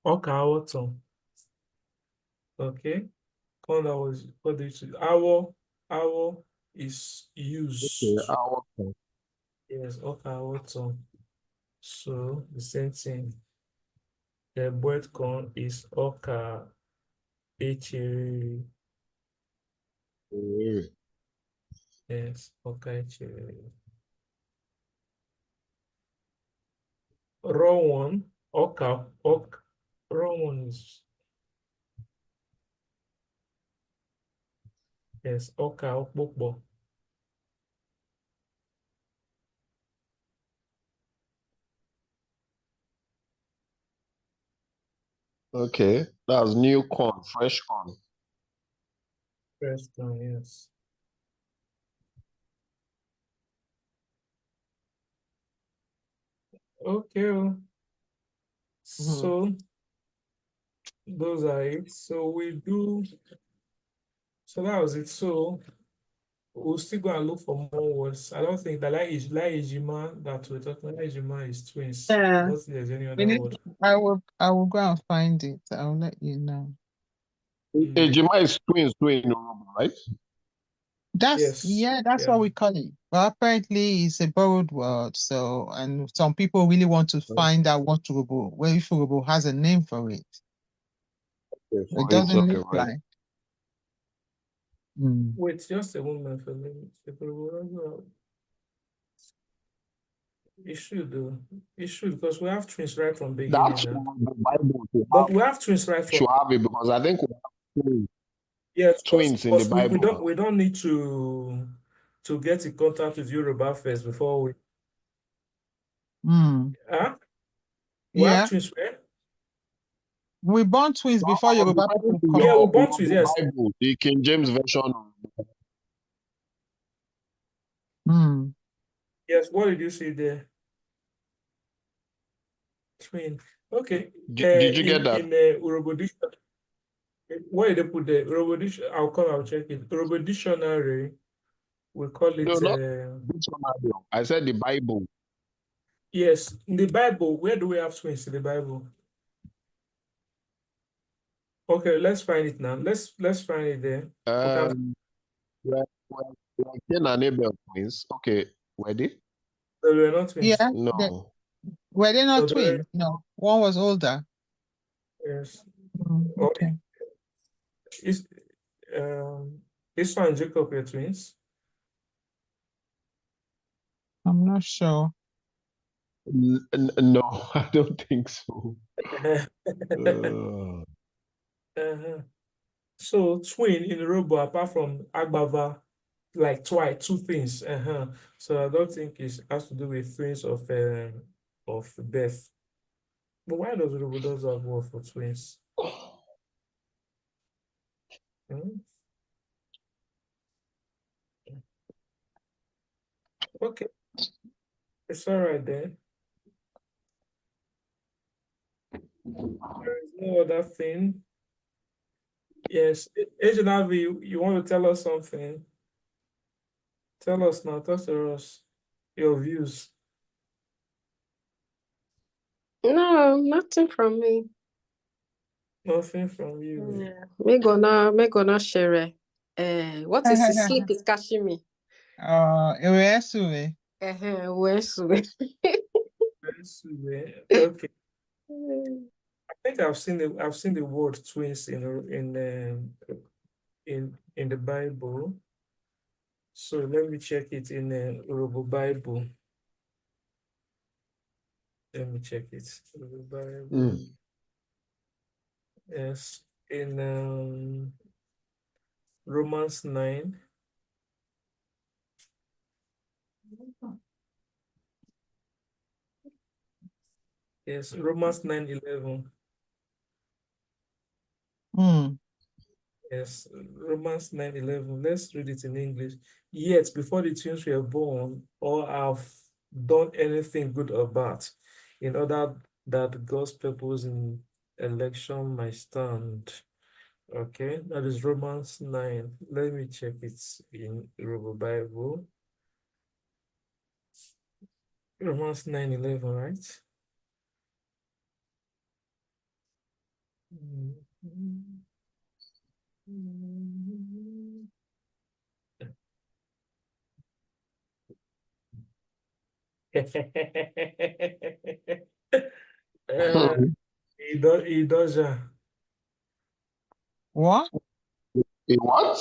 Oka Awoton. Okay. Corn that was what do you say? Our is Okay. used. Awọtọ. Yes, Oka Awoton. So the same thing. The boiled corn is Oka Ichiriri. Yes, Oka Ichiriri. Raw one, raw one is, yes, Oka Okpokpo. Okay. That's new corn, fresh corn. First one, yes. Okay, so those are it. So that was it. So we'll still go and look for more words. I don't think that like Ejima that we're talking about Ejima is twins. I Yeah. don't think there's any We other need, word. I will go and find it. I'll let you know. Ejima is twins too in Urhobo, right? That's Yes. that's Yeah. what we call it. But apparently it's a borrowed word. So and some people really want to find out what Urhobo, where if Urhobo has a name for it. Okay, It for it, doesn't okay, look right. like. Mm. Wait, just a moment for me. It should do. It should because we have twins right from beginning That's now. the Bible But we have twins right from should have it because I think we have yes, twins in the because Bible. we don't need to get in contact with Yoruba first before we Mm. we have Yeah. twins where? We born twins before Yoruba According people to come. Yeah, we born twins, your yes. Bible, the King James version. Mm. Yes, what did you say there? Twin. Okay. Did you get that? In Urhobo dictionary, what did they put there? Urhobo dictionary, I'll check it. Urhobo dictionary, we call No, it not dictionary. I said the Bible. yes. In the Bible, where do we have twins in the Bible? Okay, let's find it now. Let's find it there. Okay. Were Cain and Abel twins? Okay, were they? No, we're not twins. Yeah. No. Were they No, not twins? No. One was older. yes. Oh, Okay. is um Esau and Jacob were twins? I'm not sure. No, I don't think so. Uh, Uh-huh. So twin in Urhobo, apart from Agbava, like twice, two things. So I don't think it has to do with twins of birth. But why does Urhobo have word for twins? Hmm? Okay, it's all right then. There is no other thing. Yes, Ejinavi, you want to tell us something? Tell us now, tell us your views. No, nothing from me. Nothing from you. Yeah. Me gonna share. What is it? Sleep is catching me. Ewesuwe. Where's Okay. I think I've seen the word twins in the Bible. So let me check it in the Urhobo Bible. Let me check it. Urhobo Bible. Yes, in Romans 9. Yes, Romans 9:11. Yes, Romans 9:11. Let's read it in English. Yet before the twins were born, or have done anything good or bad, in order that God's purpose in election might stand. Okay, that is Romans 9. Let me check it in Urhobo Bible. Romans 9:11, right? He does. What? A what?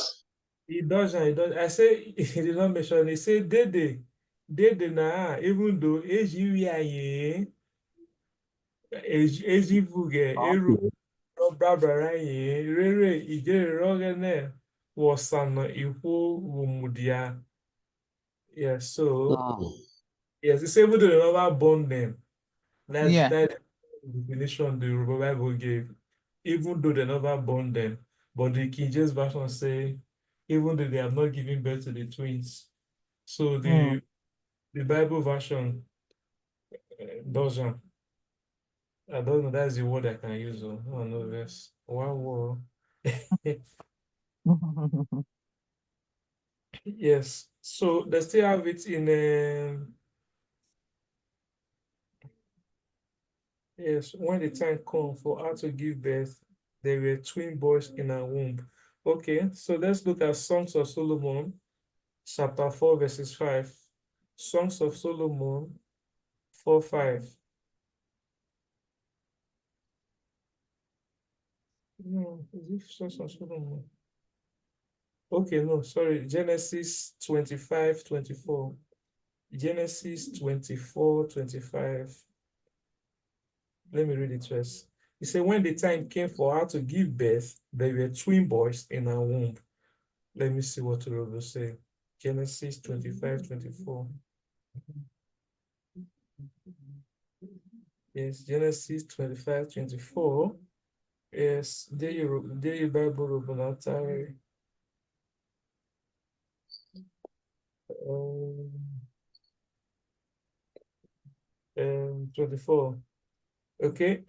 He does. He does. I say he did not mention. He said dede na even though eji vuge eru Okay. brabara ye rere ijere rogene wasana ikwu wumudia. Yes, so yes, it's even though they never born them. Yeah. That's the definition the Yoruba Bible gave. Even though they never born them, but the King James version say even though they have not given birth to the twins. So the Bible version doesn't. I don't know. That's the word I can use. Oh, I don't know this. Wow. Yes. So they still have it in. Yes, when the time come for her to give birth, there were twin boys in her womb. Okay, so let's look at Songs of Solomon, chapter 4, verses 5. Songs of Solomon 4:5. No, is it Songs of Solomon? Okay, no, sorry. Genesis 25:24. Genesis 24:25. Let me read it first. He said, when the time came for her to give birth, there were twin boys in her womb. Let me see what Urhobo say. Genesis 25:24. Yes, Genesis 25:24. Yes, there you Bible Robonatai. 24. Okay,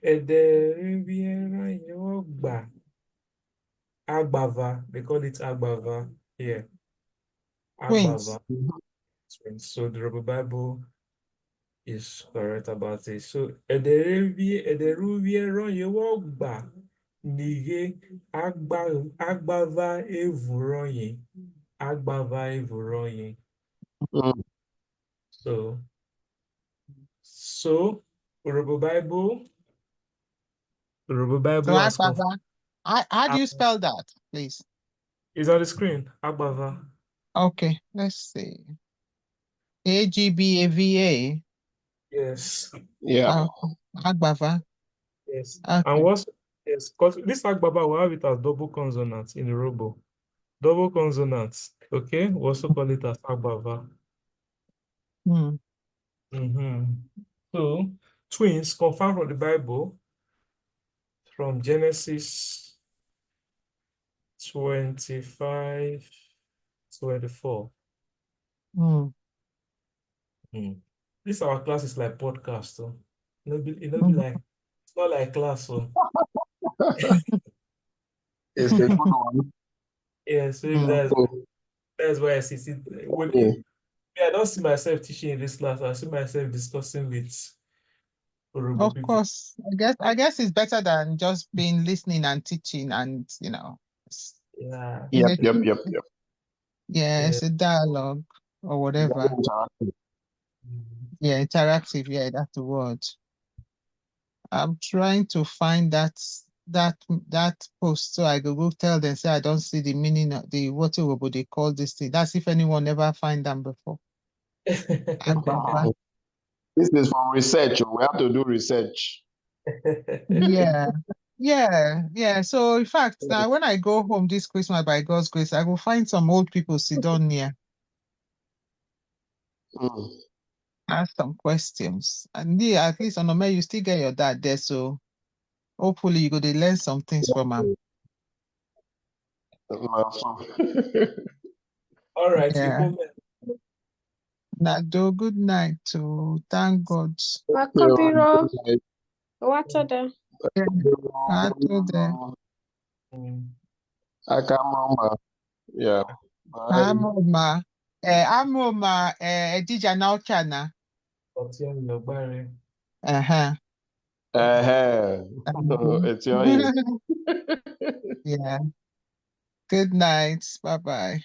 Agbava. They call it Agbava here. Twins. Agbava. So the Robo Bible is correct about it. So ederuvie ron yewo gba nige agbava evuronye. Agbava evuronye. So Urhobo Bible So has Agbava. How do you spell that, please? It's on the screen. Agbava. Okay, let's see. AGBAVA. Yes. Yeah. Agbava. Yes. Okay. And what's yes, because this Agbaba will have it as double consonant in Urhobo. Double consonants. Okay, we also call it as agbava. Hmm. So, twins confirmed from the Bible from Genesis 25, 24. Hmm. This our class is like podcast. So it'll be Hmm. like, it's not like class. So It's a good one. yeah, so maybe Hmm. that's why I see it. Well, I don't see myself teaching in this class. I see myself discussing with Urhobo Of people. course, I guess it's better than just being listening and teaching, and it's, Yeah. Yep. yeah, it's a dialogue or whatever. Very interactive. Yeah, interactive. Yeah, that's the word. I'm trying to find that post so I go tell them, say I don't see the meaning of the what Urhobo they call this thing. That's if anyone never find them before. Agbava. This is from research. We have to do research. Yeah. So in fact, now when I go home this Christmas, by God's grace, I will find some old people sit down near, Mm. ask some questions. And yeah, at least on the you still get your dad there. So hopefully you go to learn some things from him. All right, Yeah. Igbo men. Nado, good night. To thank God. Wakabiro. What's there? Yeah. I told them. Akamama. Yeah. Bye. Amoma. Amoma. Edija na ochana. Otieno Logbare. Uh-huh. It's your Yeah. Good night. Bye-bye.